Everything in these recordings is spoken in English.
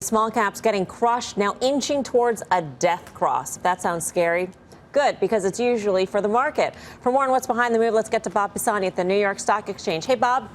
Small caps getting crushed, now inching towards a death cross. If that sounds scary, good, because it's usually for the market. For more on what's behind the move, let's get to Bob Pisani at the New York Stock Exchange. Hey, Bob.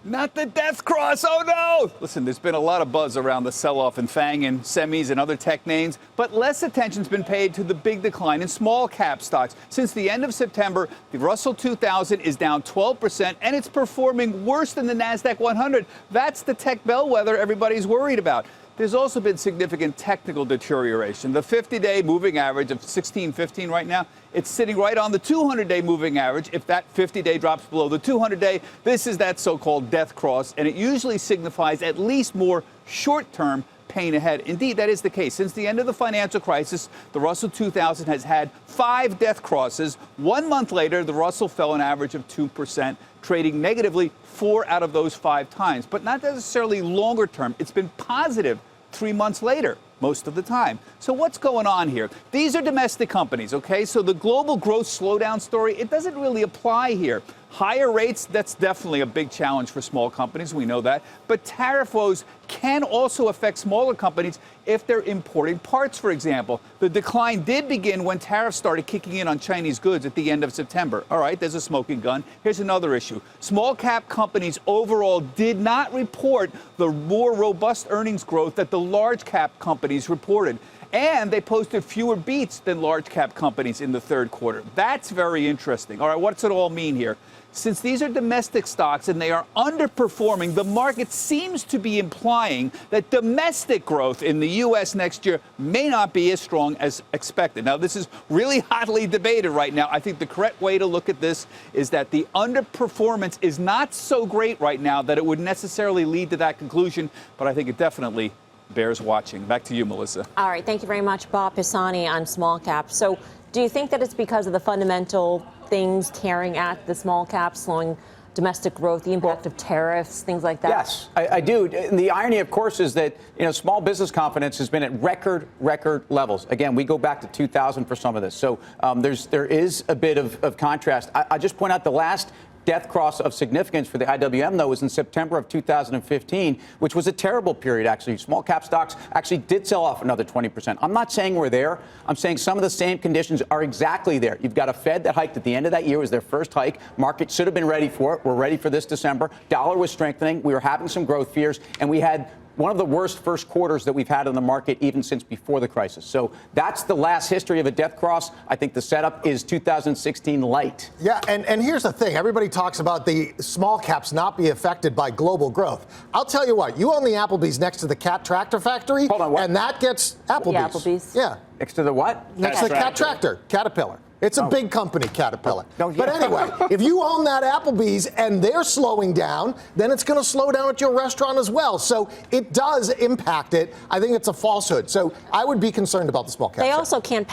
Not the death cross. Oh, no. Listen, there's been a lot of buzz around the sell-off in FANG and semis and other tech names, but less attention's been paid to the big decline in small cap stocks. Since the end of September, the Russell 2000 is down 12%, and it's performing worse than the NASDAQ 100. That's the tech bellwether everybody's worried about. There's also been significant technical deterioration. The 50-day moving average of 1615 right now, it's sitting right on the 200-day moving average. If that 50-day drops below the 200-day, this is that so-called death cross, and it usually signifies at least more short-term pain ahead. Indeed, that is the case. Since the end of the financial crisis, the Russell 2000 has had 5 death crosses. 1 month later, the Russell fell an average of 2%, trading negatively 4 out of those 5 times, but not necessarily longer term. It's been positive 3 months later, most of the time. So what's going on here? These are domestic companies, okay? So the global growth slowdown story, it doesn't really apply here. Higher rates, that's definitely a big challenge for small companies. We know that. But tariff woes can also affect smaller companies if they're importing parts, for example. The decline did begin when tariffs started kicking in on Chinese goods at the end of September. All right, there's a smoking gun. Here's another issue. Small cap companies overall did not report the more robust earnings growth that the large cap companies reported. And they posted fewer beats than large cap companies in the third quarter. That's very interesting. All right, what's it all mean here? Since these are domestic stocks and they are underperforming, the market seems to be implying that domestic growth in the U.S. next year may not be as strong as expected. Now, this is really hotly debated right now. I think the correct way to look at this is that the underperformance is not so great right now that it would necessarily lead to that conclusion, but I think it definitely bears watching. Back to you, Melissa. All right. Thank you very much, Bob Pisani on small caps. So do you think that it's because of the fundamental things tearing at the small caps, slowing domestic growth, the impact of tariffs, things like that? Yes, I do. And the irony, of course, is that, small business confidence has been at record levels. Again, we go back to 2000 for some of this. So there is a bit of contrast. I just point out the last death cross of significance for the IWM, though, was in September of 2015, which was a terrible period, actually. Small cap stocks actually did sell off another 20%. I'm not saying we're there. I'm saying some of the same conditions are exactly there. You've got a Fed that hiked at the end of that year. It was their first hike. Market should have been ready for it. We're ready for this December. Dollar was strengthening. We were having some growth fears, and we had one of the worst first quarters that we've had in the market even since before the crisis. So that's the last history of a death cross. I think the setup is 2016 light. Yeah, and here's the thing. Everybody talks about the small caps not be affected by global growth. I'll tell you what. You own the Applebee's next to the Cat Tractor Factory. Hold on, what? And that gets Applebee's. Yeah, Applebee's. Yeah. Next to the what? Next to the Cat Tractor. Caterpillar. It's a big company, Caterpillar. Oh, yeah. But anyway, if you own that Applebee's and they're slowing down, then it's going to slow down at your restaurant as well. So it does impact it. I think it's a falsehood. So I would be concerned about the small cap. They also can't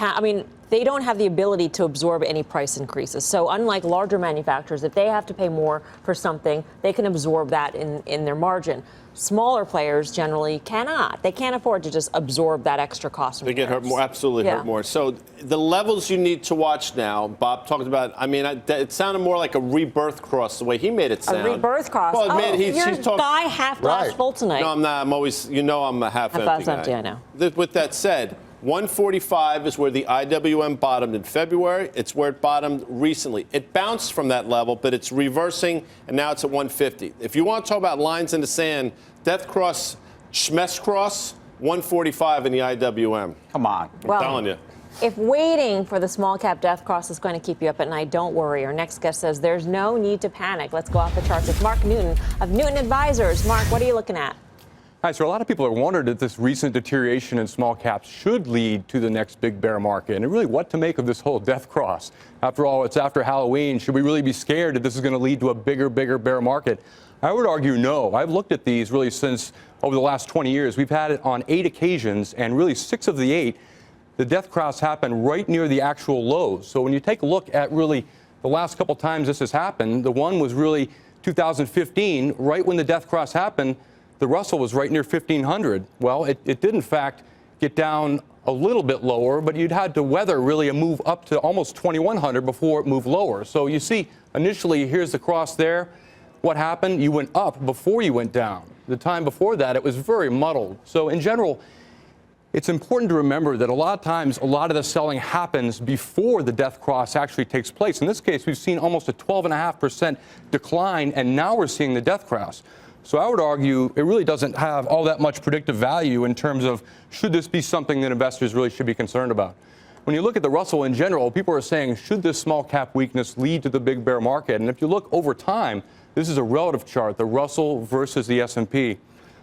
they don't have the ability to absorb any price increases. So unlike larger manufacturers, if they have to pay more for something, they can absorb that in their margin. Smaller players generally cannot. They can't afford to just absorb that extra cost. They get hurt more, absolutely hurt more. So the levels you need to watch now, Bob talked about, it sounded more like a rebirth cross the way he made it sound. A rebirth cross. Well, he's Guy half glass full tonight. No, I'm not. I'm always, I'm a half empty guy. Empty, I know. With that said, 145 is where the IWM bottomed in February. It's where it bottomed recently. It bounced from that level, but it's reversing, and now it's at 150. If you want to talk about lines in the sand, death cross, schmess cross, 145 in the IWM. Come on. I'm telling you. If waiting for the small cap death cross is going to keep you up at night, don't worry. Our next guest says there's no need to panic. Let's go off the charts with Mark Newton of Newton Advisors. Mark, what are you looking at? Hi, so a lot of people are wondering if this recent deterioration in small caps should lead to the next big bear market, and really what to make of this whole death cross. After all, it's after Halloween. Should we really be scared that this is going to lead to a bigger bear market? I would argue no. I've looked at these really since over the last 20 years. We've had it on 8 occasions, and really 6 of the 8, the death cross happened right near the actual lows. So when you take a look at really the last couple times this has happened, the one was really 2015, right when the death cross happened. The Russell was right near 1,500. Well, it did, in fact, get down a little bit lower, but you'd had to weather really a move up to almost 2,100 before it moved lower. So you see, initially, here's the cross there. what happened? You went up before you went down. The time before that, it was very muddled. So in general, it's important to remember that a lot of times, a lot of the selling happens before the death cross actually takes place. In this case, we've seen almost a 12.5% decline, and now we're seeing the death cross. So I would argue it really doesn't have all that much predictive value in terms of should this be something that investors really should be concerned about. When you look at the Russell in general, people are saying, should this small cap weakness lead to the big bear market? And if you look over time, this is a relative chart, the Russell versus the S&P.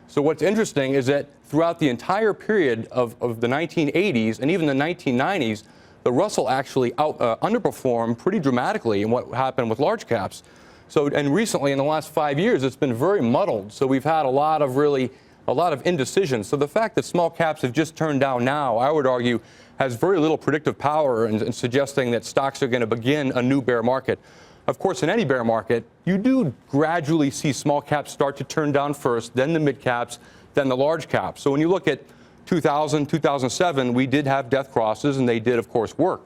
So what's interesting is that throughout the entire period of the 1980s and even the 1990s, the Russell actually underperformed pretty dramatically in what happened with large caps. So, and recently in the last 5 years, it's been very muddled. So we've had a lot of indecision. So the fact that small caps have just turned down now, I would argue, has very little predictive power in suggesting that stocks are going to begin a new bear market. Of course, in any bear market, you do gradually see small caps start to turn down first, then the mid caps, then the large caps. So when you look at 2000, 2007, we did have death crosses, and they did, of course, work.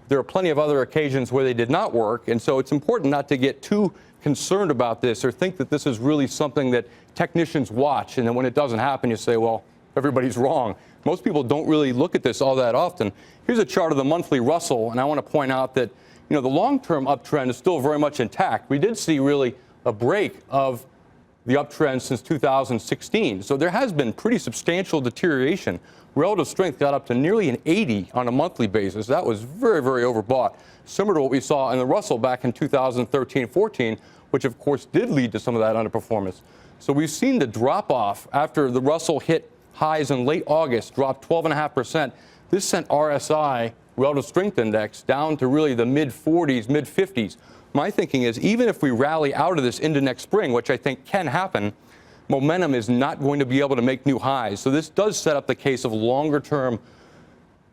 There are plenty of other occasions where they did not work, and so it's important not to get too concerned about this or think that this is really something that technicians watch, and then when it doesn't happen, you say, well, everybody's wrong. Most people don't really look at this all that often. Here's a chart of the monthly Russell, and I want to point out that the long-term uptrend is still very much intact. We did see really a break of the uptrend since 2016. So there has been pretty substantial deterioration. Relative strength got up to nearly an 80 on a monthly basis. That was very, very overbought, similar to what we saw in the Russell back in 2013-14, which of course did lead to some of that underperformance. So we've seen the drop off after the Russell hit highs in late August, dropped 12.5%. This sent RSI, relative strength index, down to really the mid-40s, mid-50s. My thinking is even if we rally out of this into next spring, which I think can happen, momentum is not going to be able to make new highs. So this does set up the case of longer-term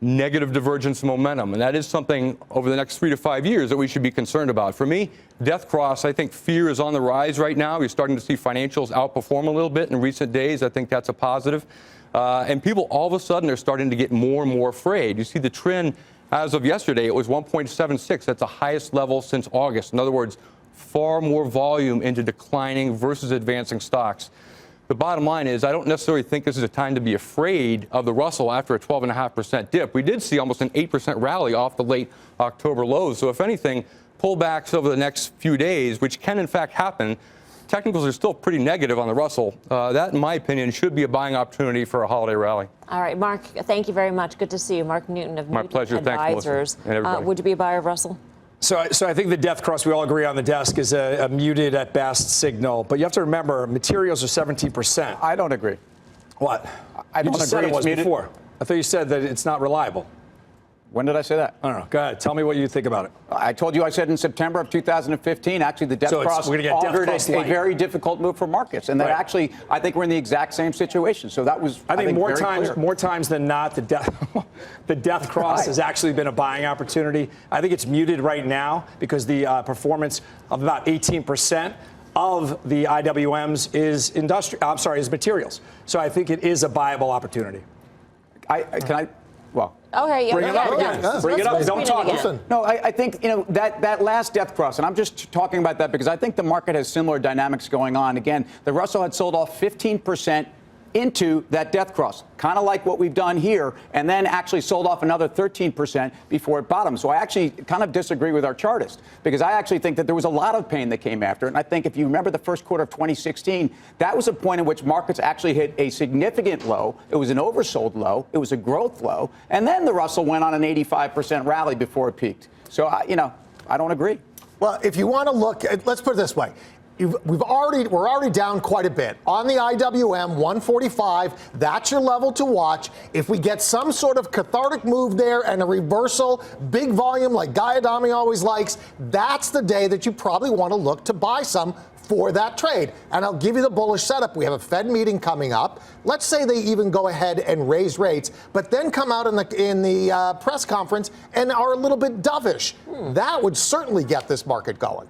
negative divergence momentum, and that is something over the next 3 to 5 years that we should be concerned about. For me, death cross, I think fear is on the rise right now. You're starting to see financials outperform a little bit in recent days. I think that's a positive. And people all of a sudden are starting to get more and more afraid. You see the trend as of yesterday, it was 1.76. That's the highest level since August. In other words, far more volume into declining versus advancing stocks. The bottom line is I don't necessarily think this is a time to be afraid of the Russell after a 12.5% dip. We did see almost an 8% rally off the late October lows. So if anything, pullbacks over the next few days, which can in fact happen, technicals are still pretty negative on the Russell. That, in my opinion, should be a buying opportunity for a holiday rally. All right, Mark, thank you very much. Good to see you. Mark Newton of My Newton pleasure. Advisors. Thanks, Melissa. Would you be a buyer of Russell? So I think the death cross, we all agree on the desk, is a muted at best signal. But you have to remember, materials are 17%. I don't agree. What? I don't you just agree said it it's was muted. before. I thought you said that it's not reliable. When did I say that? I don't know. Go ahead. Tell me what you think about it. I told you I said in September of 2015, actually the death cross we're gonna get death augured cross a light. very difficult move for markets. And that Right. actually, I think we're in the exact same situation. So that was, I think more very clear. times than not, the death cross Right. has actually been a buying opportunity. I think it's muted right now because the performance of about 18% of the IWMs is is materials. So I think it is a buyable opportunity. Okay, yeah, Bring it up again. Bring it up. Let's Don't screen talk. it again. Listen. No, I think, that last death cross, and I'm just talking about that because I think the market has similar dynamics going on. Again, the Russell had sold off 15% into that death cross, kind of like what we've done here, and then actually sold off another 13% before it bottomed. So I actually kind of disagree with our chartist because I actually think that there was a lot of pain that came after it. And I think if you remember the first quarter of 2016, that was a point in which markets actually hit a significant low. It was an oversold low. It was a growth low. And then the Russell went on an 85% rally before it peaked. So, I don't agree. Well, if you want to look at, let's put it this way. We're already down quite a bit. On the IWM, 145, that's your level to watch. If we get some sort of cathartic move there and a reversal, big volume like Guy Adami always likes, that's the day that you probably want to look to buy some for that trade. And I'll give you the bullish setup. We have a Fed meeting coming up. Let's say they even go ahead and raise rates, but then come out in the press conference and are a little bit dovish. That would certainly get this market going.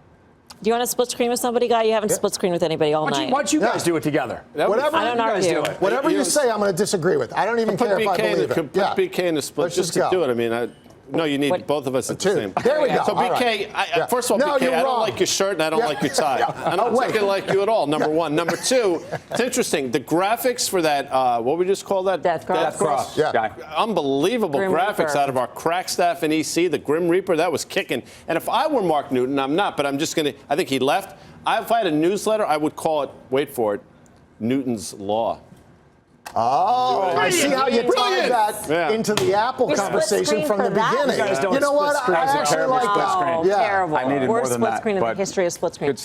Do you want to split screen with somebody, Guy? You haven't split screen with anybody all night. Why don't you guys do it together? Whatever I don't you guys argue. do it. Whatever you say, I'm going to disagree with. I don't even care if I believe it. Put BK in the split Let's just just to go. do it. I mean, No, you need What? both of us at the Two. same. There we go. So, All right. BK, Yeah. first of all, No, BK, you're I don't wrong. like your shirt and I don't Yeah. like your tie. Yeah. I'm not Oh, wait. taking like you at all, number one. Number two, it's interesting. The graphics for that, what we just call that? Death Cross. Death Cross. Yeah. Guy. Unbelievable Grim graphics Reaper. out of our crack staff in EC. The Grim Reaper, that was kicking. And if I were Mark Newton, I'm not, but I'm just going to, I think he left. If I had a newsletter, I would call it, wait for it, Newton's Law. Oh, I see how you tied Brilliant. that Yeah. into the Apple You split conversation screen from the for that? beginning. You guys don't You know split what? screen. I That was a actually terrible like split that. screen. Oh, Yeah. terrible. I needed Worst more than split that, screen in the but history of split screen. good